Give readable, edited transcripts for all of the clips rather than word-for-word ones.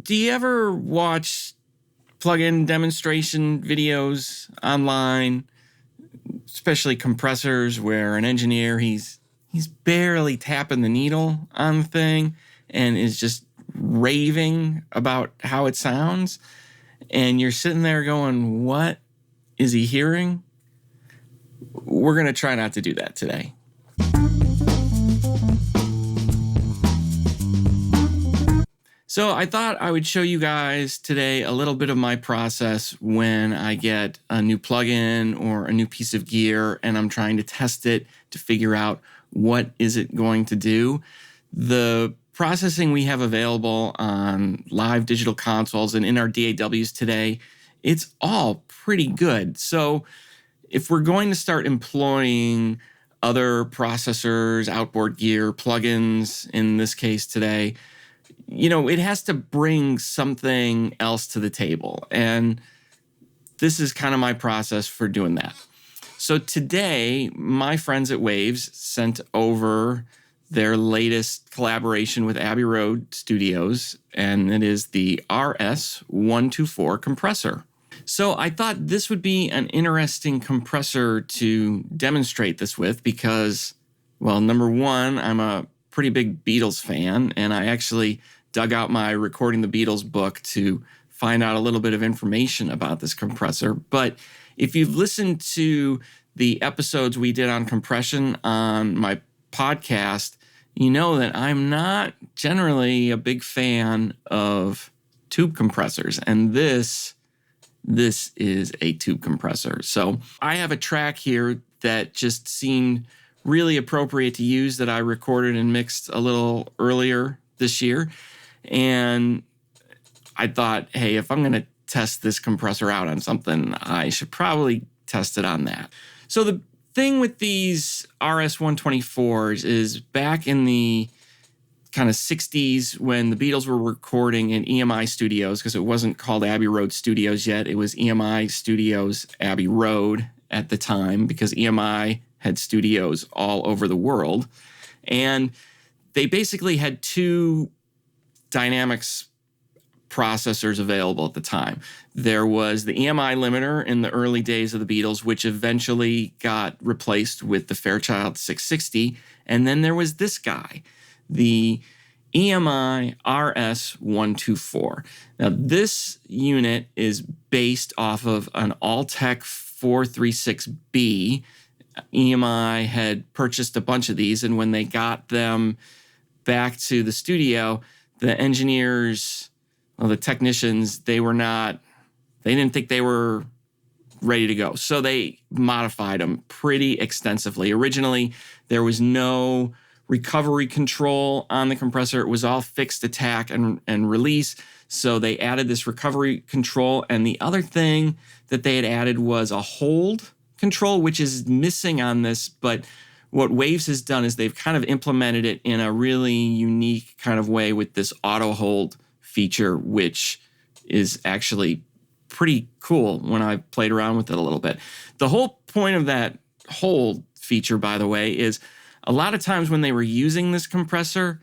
do you ever watch plug-in demonstration videos online, especially compressors, where an engineer, he's barely tapping the needle on the thing and is just raving about how it sounds? And you're sitting there going, what is he hearing? We're going to try not to do that today. So I thought I would show you guys today a little bit of my process when I get a new plugin or a new piece of gear and I'm trying to test it to figure out what is it going to do. The processing we have available on live digital consoles and in our DAWs today, it's all pretty good. So if we're going to start employing other processors, outboard gear, plugins, in this case today, it has to bring something else to the table. And this is kind of my process for doing that. So today, my friends at Waves sent over their latest collaboration with Abbey Road Studios, and it is the RS124 compressor. So I thought this would be an interesting compressor to demonstrate this with because, well, number one, I'm a pretty big Beatles fan, and I actually dug out my Recording the Beatles book to find out a little bit of information about this compressor. But if you've listened to the episodes we did on compression on my podcast, you know that I'm not generally a big fan of tube compressors, and this is a tube compressor. So I have a track here that just seemed really appropriate to use that I recorded and mixed a little earlier this year. And I thought, hey, if I'm going to test this compressor out on something, I should probably test it on that. So the thing with these RS124s is back in the kind of 60s when the Beatles were recording in EMI Studios, because it wasn't called Abbey Road Studios yet. It was EMI Studios Abbey Road at the time because EMI had studios all over the world. And they basically had two dynamics processors available at the time. There was the EMI limiter in the early days of the Beatles, which eventually got replaced with the Fairchild 660. And then there was this guy, the EMI RS124. Now, this unit is based off of an Altec 436B. EMI had purchased a bunch of these, and when they got them back to the studio, the engineers, the technicians, they didn't think they were ready to go. So they modified them pretty extensively. Originally, there was no recovery control on the compressor. It was all fixed attack and release. So they added this recovery control. And the other thing that they had added was a hold control, which is missing on this. But what Waves has done is they've kind of implemented it in a really unique kind of way with this auto hold feature, which is actually pretty cool when I played around with it a little bit. The whole point of that hold feature, by the way, is a lot of times when they were using this compressor,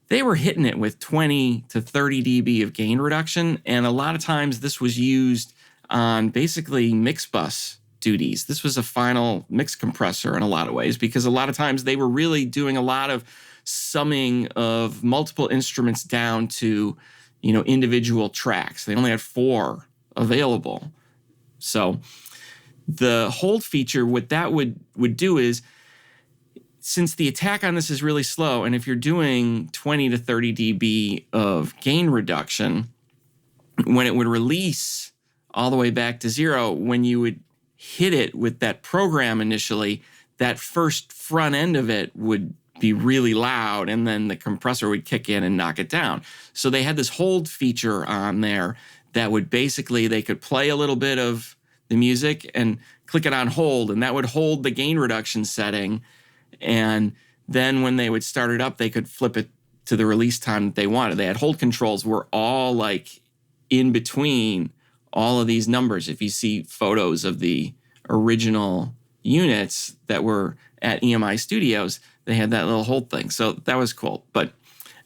they were hitting it with 20 to 30 dB of gain reduction. And a lot of times this was used on basically mix bus duties. This was a final mix compressor in a lot of ways, because a lot of times they were really doing a lot of summing of multiple instruments down to, individual tracks. They only had 4 available. So the hold feature, what that would do is, since the attack on this is really slow, and if you're doing 20 to 30 dB of gain reduction, when it would release all the way back to 0, when you would hit it with that program initially, that first front end of it would be really loud, and then the compressor would kick in and knock it down. So they had this hold feature on there that would basically, they could play a little bit of the music and click it on hold, and that would hold the gain reduction setting. And then when they would start it up, they could flip it to the release time that they wanted. They had hold controls were all like in between all of these numbers. If you see photos of the original units that were at EMI Studios, they had that little hold thing. So that was cool. But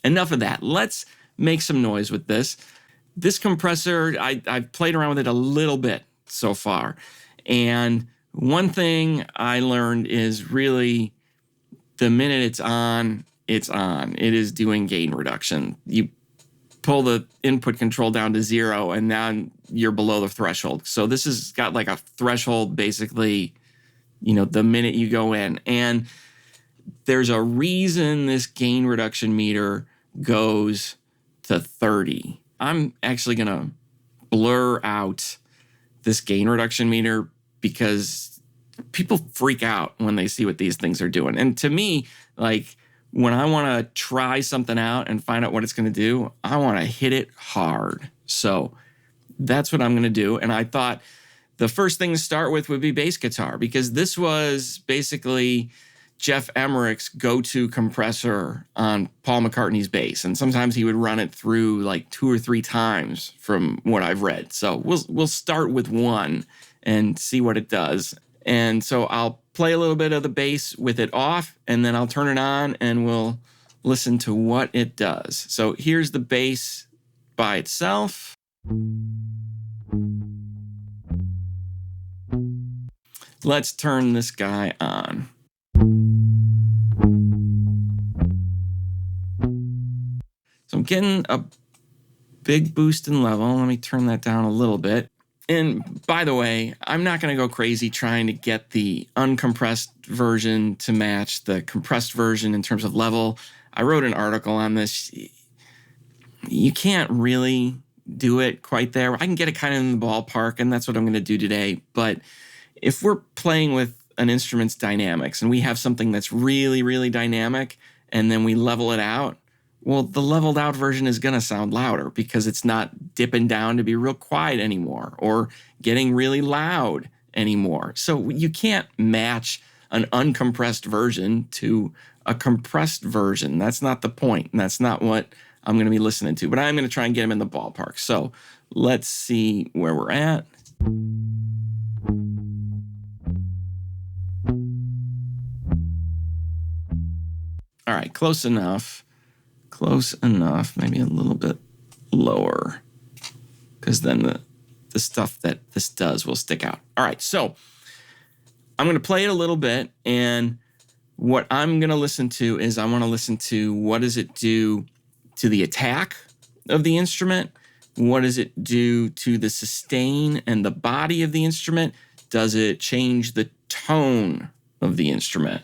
enough of that. Let's make some noise with this. this compressor, I've played around with it a little bit so far. And one thing I learned is really the minute it's on, it's on. It is doing gain reduction. You pull the input control down to 0 and now you're below the threshold. So this has got like a threshold basically, the minute you go in. And there's a reason this gain reduction meter goes to 30. I'm actually going to blur out this gain reduction meter because people freak out when they see what these things are doing. And to me, like when I want to try something out and find out what it's going to do, I want to hit it hard. So that's what I'm going to do. And I thought the first thing to start with would be bass guitar, because this was basically Jeff Emmerich's go-to compressor on Paul McCartney's bass. And sometimes he would run it through like 2 or 3 times from what I've read. So we'll start with one and see what it does. And so I'll play a little bit of the bass with it off, and then I'll turn it on and we'll listen to what it does. So here's the bass by itself. Let's turn this guy on. So I'm getting a big boost in level. Let me turn that down a little bit. And by the way, I'm not going to go crazy trying to get the uncompressed version to match the compressed version in terms of level. I wrote an article on this. You can't really do it quite there. I can get it kind of in the ballpark, and that's what I'm going to do today. But if we're playing with an instrument's dynamics and we have something that's really, really dynamic and then we level it out, well, the leveled out version is going to sound louder because it's not dipping down to be real quiet anymore or getting really loud anymore. So you can't match an uncompressed version to a compressed version. That's not the point. And that's not what I'm going to be listening to. But I'm going to try and get them in the ballpark. So let's see where we're at. All right, close enough. Close enough, maybe a little bit lower, because then the stuff that this does will stick out. All right, so I'm going to play it a little bit, and what I'm going to listen to is I want to listen to what does it do to the attack of the instrument? What does it do to the sustain and the body of the instrument? Does it change the tone of the instrument?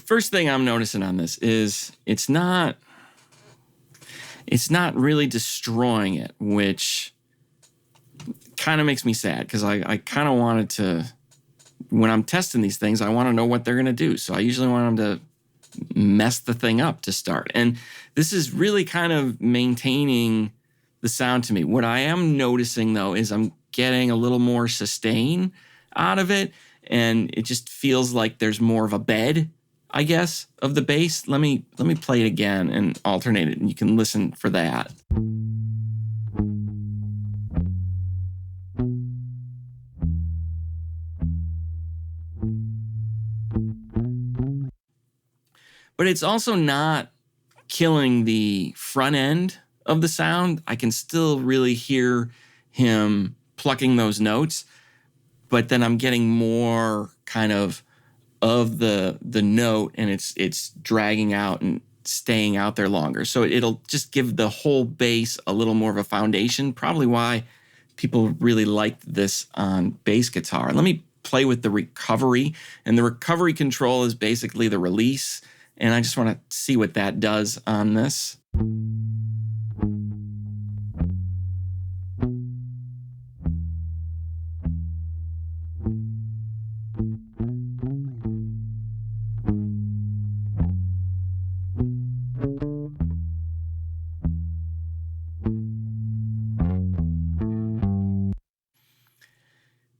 First thing I'm noticing on this is it's not really destroying it, which kind of makes me sad because I kind of wanted to, when I'm testing these things, I want to know what they're going to do. So I usually want them to mess the thing up to start. And this is really kind of maintaining the sound to me. What I am noticing, though, is I'm getting a little more sustain out of it, and it just feels like there's more of a bed, I guess, of the bass. Let me play it again and alternate it, and you can listen for that. But it's also not killing the front end of the sound. I can still really hear him plucking those notes, but then I'm getting more kind of the note, and it's dragging out and staying out there longer. So it'll just give the whole bass a little more of a foundation, probably why people really liked this on bass guitar. Let me play with the recovery, and the recovery control is basically the release, and I just want to see what that does on this.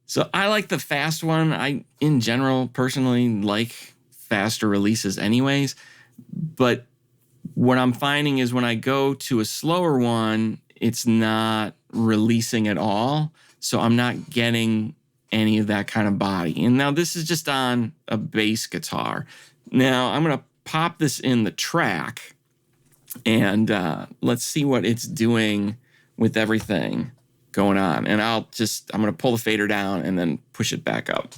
So I like the fast one. I, in general, personally like faster releases anyways. But What I'm finding is when I go to a slower one, it's not releasing at all. So I'm not getting any of that kind of body. And now this is just on a bass guitar. Now I'm going to pop this in the track and let's see what it's doing with everything going on. And I'm going to pull the fader down and then push it back up.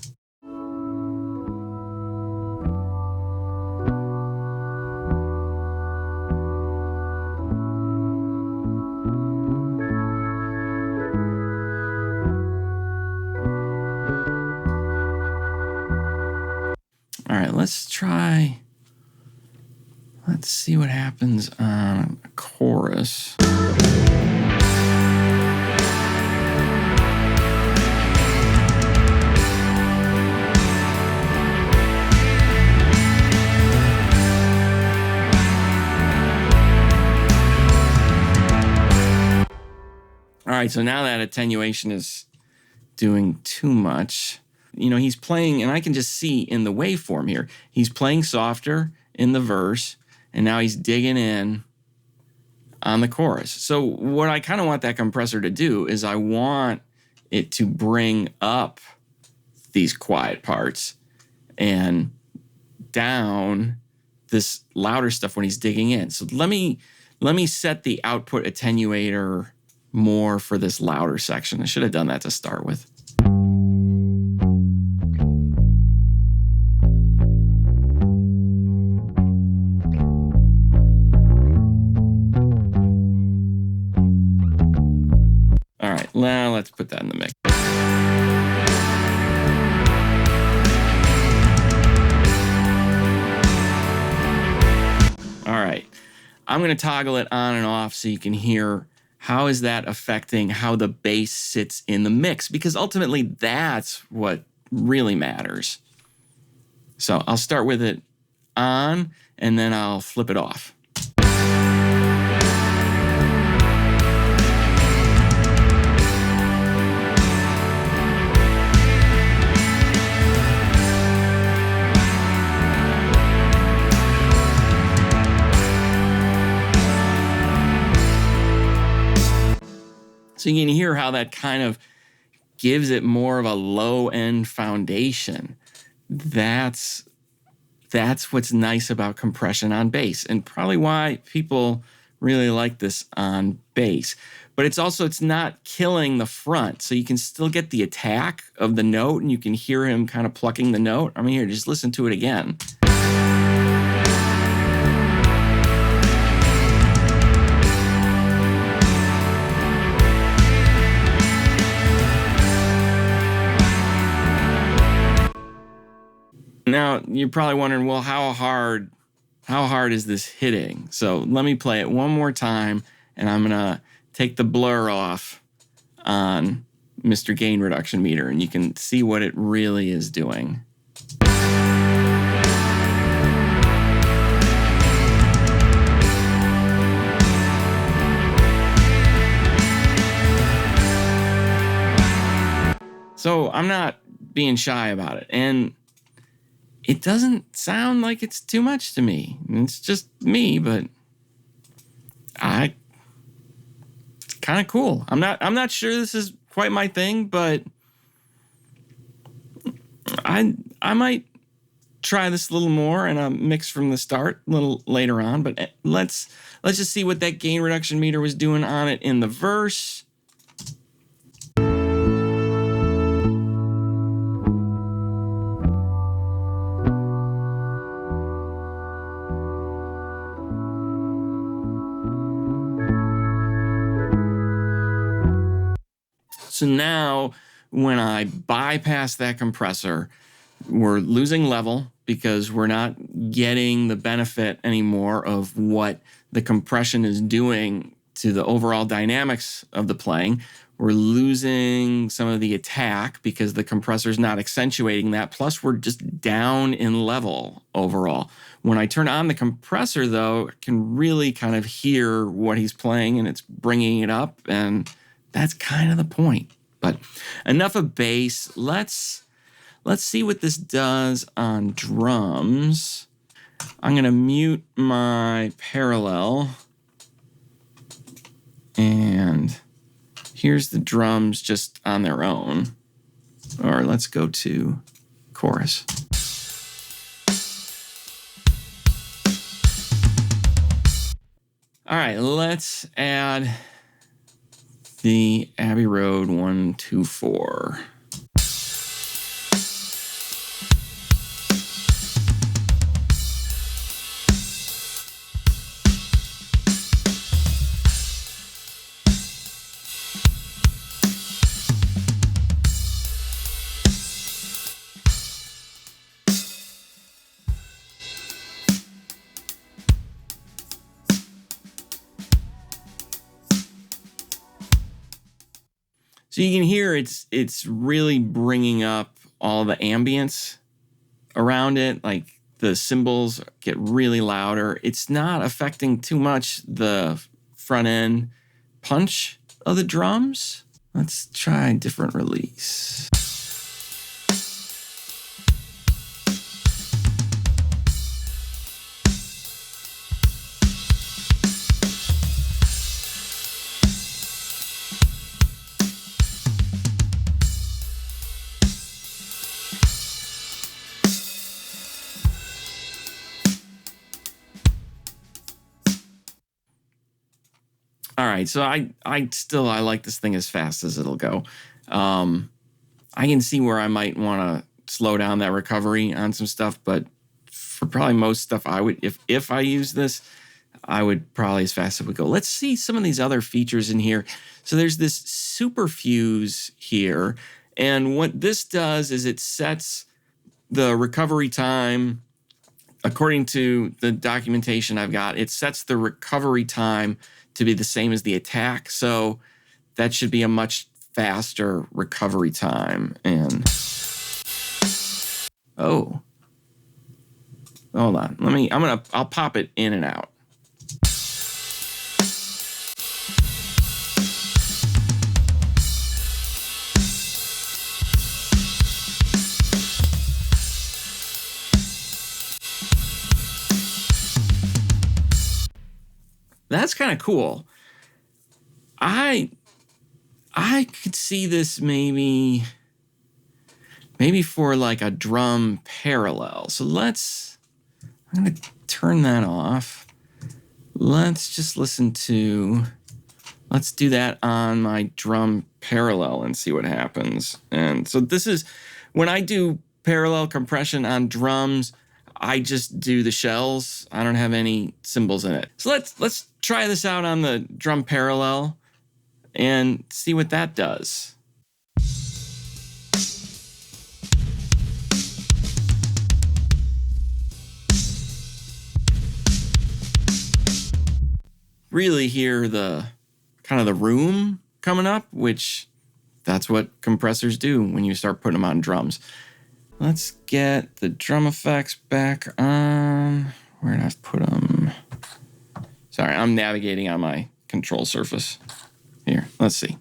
All right, let's see what happens on a chorus. All right, so now that attenuation is doing too much. You know, he's playing, and I can just see in the waveform here, he's playing softer in the verse, and now he's digging in on the chorus. So what I kind of want that compressor to do is I want it to bring up these quiet parts and down this louder stuff when he's digging in. So let me set the output attenuator more for this louder section. I should have done that to start with. All right, now let's put that in the mix. All right, I'm going to toggle it on and off so you can hear how is that affecting how the bass sits in the mix, because ultimately that's what really matters. So I'll start with it on and then I'll flip it off. So you can hear how that kind of gives it more of a low-end foundation. That's what's nice about compression on bass, and probably why people really like this on bass. But it's not killing the front, so you can still get the attack of the note, and you can hear him kind of plucking the note. I mean, here, just listen to it again. Now, you're probably wondering, well, how hard is this hitting? So let me play it one more time, and I'm going to take the blur off on Mr. Gain Reduction Meter, and you can see what it really is doing. So I'm not being shy about it, and it doesn't sound like it's too much to me. It's just me, but it's kind of cool. I'm not sure this is quite my thing, but I might try this a little more and a mix from the start a little later on. But let's just see what that gain reduction meter was doing on it in the verse. So now when I bypass that compressor, we're losing level because we're not getting the benefit anymore of what the compression is doing to the overall dynamics of the playing. We're losing some of the attack because the compressor is not accentuating that. Plus, we're just down in level overall. When I turn on the compressor, though, I can really kind of hear what he's playing, and it's bringing it up, and that's kind of the point. But enough of bass. Let's see what this does on drums. I'm going to mute my parallel. And here's the drums just on their own. Or let's go to chorus. All right, let's add the Abbey Road 124. So you can hear it's really bringing up all the ambience around it. Like the cymbals get really louder. It's not affecting too much the front end punch of the drums. Let's try a different release. All right, so I like this thing as fast as it'll go. I can see where I might want to slow down that recovery on some stuff, but for probably most stuff, I would, if I use this, I would probably as fast as it would go. Let's see some of these other features in here. So there's this super fuse here, and what this does is it sets the recovery time. According to the documentation I've got, it sets the recovery time to be the same as the attack. So that should be a much faster recovery time. And oh, hold on. I'll pop it in and out. That's kind of cool. I could see this maybe for like a drum parallel. So I'm going to turn that off. Let's just let's do that on my drum parallel and see what happens. And so this is, when I do parallel compression on drums, I just do the shells. I don't have any cymbals in it. So let's try this out on the drum parallel and see what that does. Really hear the kind of the room coming up, which that's what compressors do when you start putting them on drums. Let's get the drum effects back on. Where did I put them? Sorry, I'm navigating on my control surface. Here, let's see.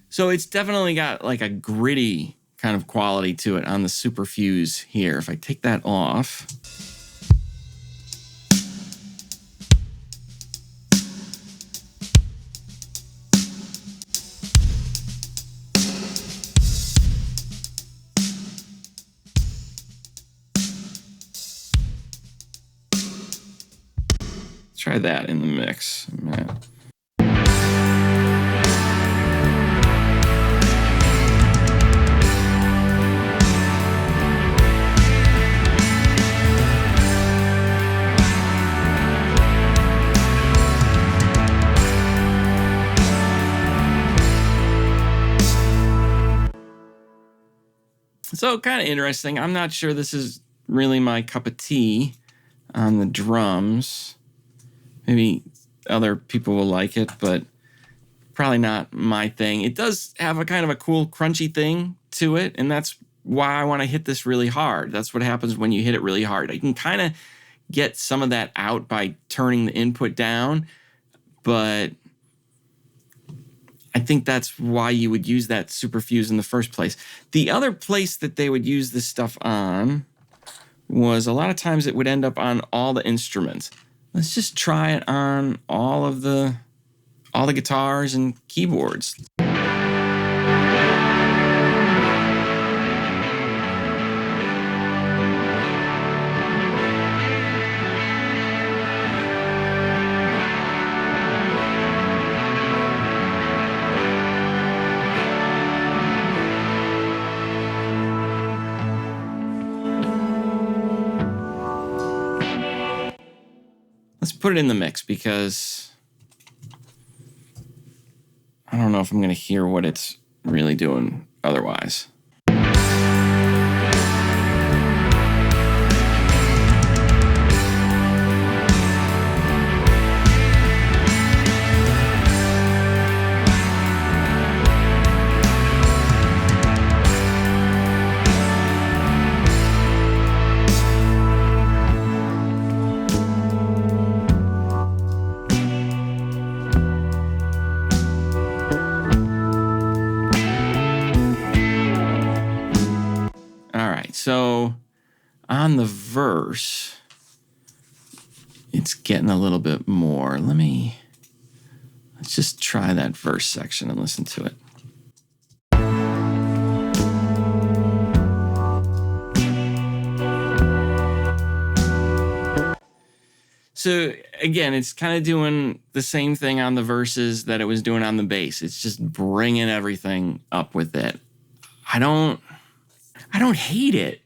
So it's definitely got like a gritty kind of quality to it on the super fuse here. If I take that off, try that in the mix. So kind of interesting. I'm not sure this is really my cup of tea on the drums. Maybe other people will like it, but probably not my thing. It does have a kind of a cool crunchy thing to it, and that's why I want to hit this really hard. That's what happens when you hit it really hard. I can kind of get some of that out by turning the input down, but I think that's why you would use that superfuse in the first place. The other place that they would use this stuff on was a lot of times it would end up on all the instruments. Let's just try it on all the guitars and keyboards. Let's put it in the mix because I don't know if I'm going to hear what it's really doing otherwise. So on the verse, it's getting a little bit more. Let's just try that verse section and listen to it. So again, it's kind of doing the same thing on the verses that it was doing on the bass. It's just bringing everything up with it. I don't hate it.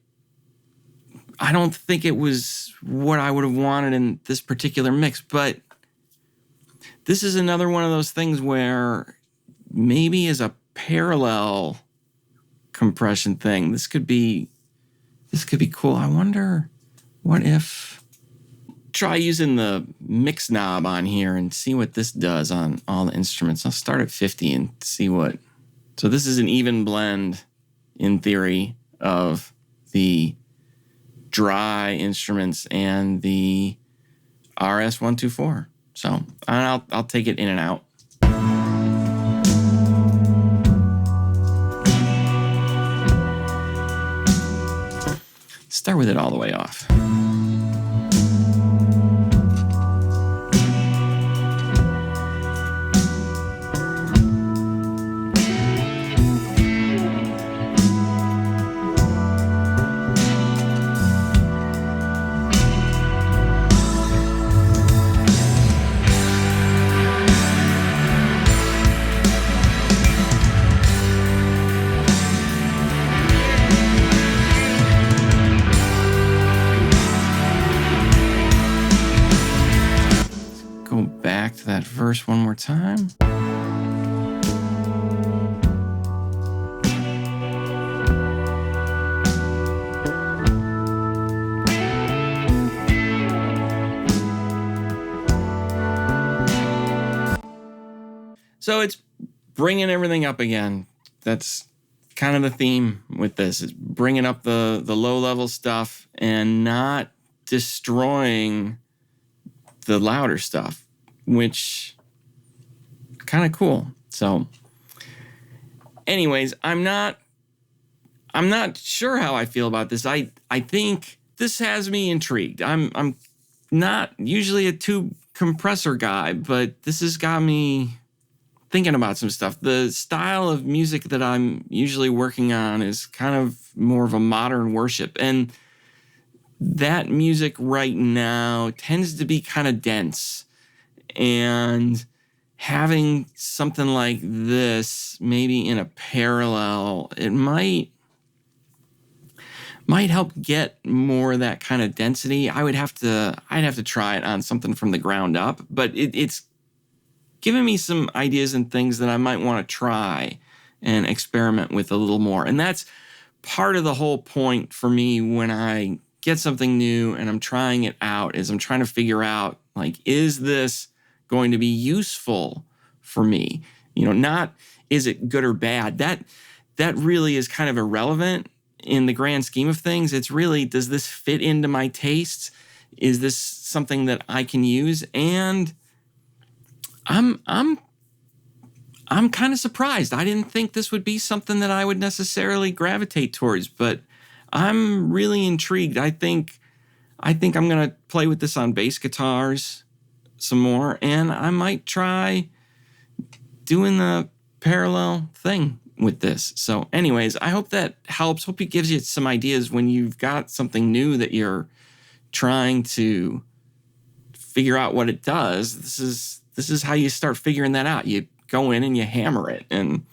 I don't think it was what I would have wanted in this particular mix, but this is another one of those things where maybe as a parallel compression thing, this could be cool. I wonder what if try using the mix knob on here and see what this does on all the instruments. I'll start at 50 and see what. So this is an even blend in theory of the dry instruments and the RS124. So I'll take it in and out. Start with it all the way off. Go back to that verse one more time. So it's bringing everything up again. That's kind of the theme with this. It's bringing up the low-level stuff and not destroying the louder stuff, which kind of cool. So anyways, I'm not sure how I feel about this. I think this has me intrigued. I'm not usually a tube compressor guy, but this has got me thinking about some stuff. The style of music that I'm usually working on is kind of more of a modern worship, and that music right now tends to be kind of dense, and having something like this maybe in a parallel, it might help get more of that kind of density. I'd have to try it on something from the ground up, but it's giving me some ideas and things that I might want to try and experiment with a little more. And that's part of the whole point for me when I get something new and I'm trying it out, is I'm trying to figure out, like, is this going to be useful for me? You know, not is it good or bad. That really is kind of irrelevant in the grand scheme of things. It's really, does this fit into my tastes? Is this something that I can use? And I'm kind of surprised. I didn't think this would be something that I would necessarily gravitate towards, but I'm really intrigued. I think I'm going to play with this on bass guitars some more, and I might try doing the parallel thing with this. So anyways, I hope that helps. Hope it gives you some ideas when you've got something new that you're trying to figure out what it does. This is how you start figuring that out. You go in and you hammer it and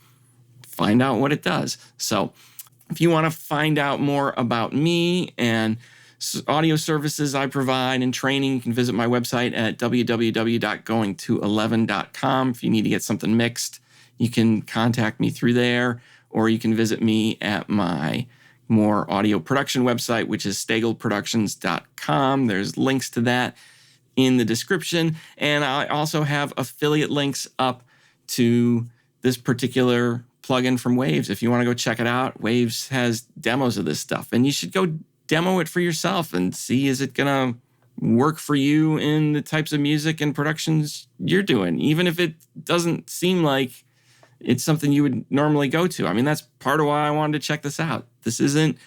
find out what it does. So if you want to find out more about me and audio services I provide and training, you can visit my website at www.goingto11.com. If you need to get something mixed, you can contact me through there, or you can visit me at my more audio production website, which is staglproductions.com. There's links to that in the description. And I also have affiliate links up to this particular plugin from Waves. If you want to go check it out, Waves has demos of this stuff, and you should go demo it for yourself and see, is it going to work for you in the types of music and productions you're doing, even if it doesn't seem like it's something you would normally go to. I mean, that's part of why I wanted to check this out. This isn't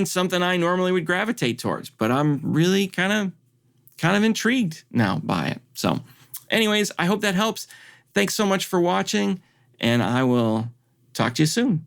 something I normally would gravitate towards, but I'm really kind of intrigued now by it. So anyways, I hope that helps. Thanks so much for watching, and I will talk to you soon.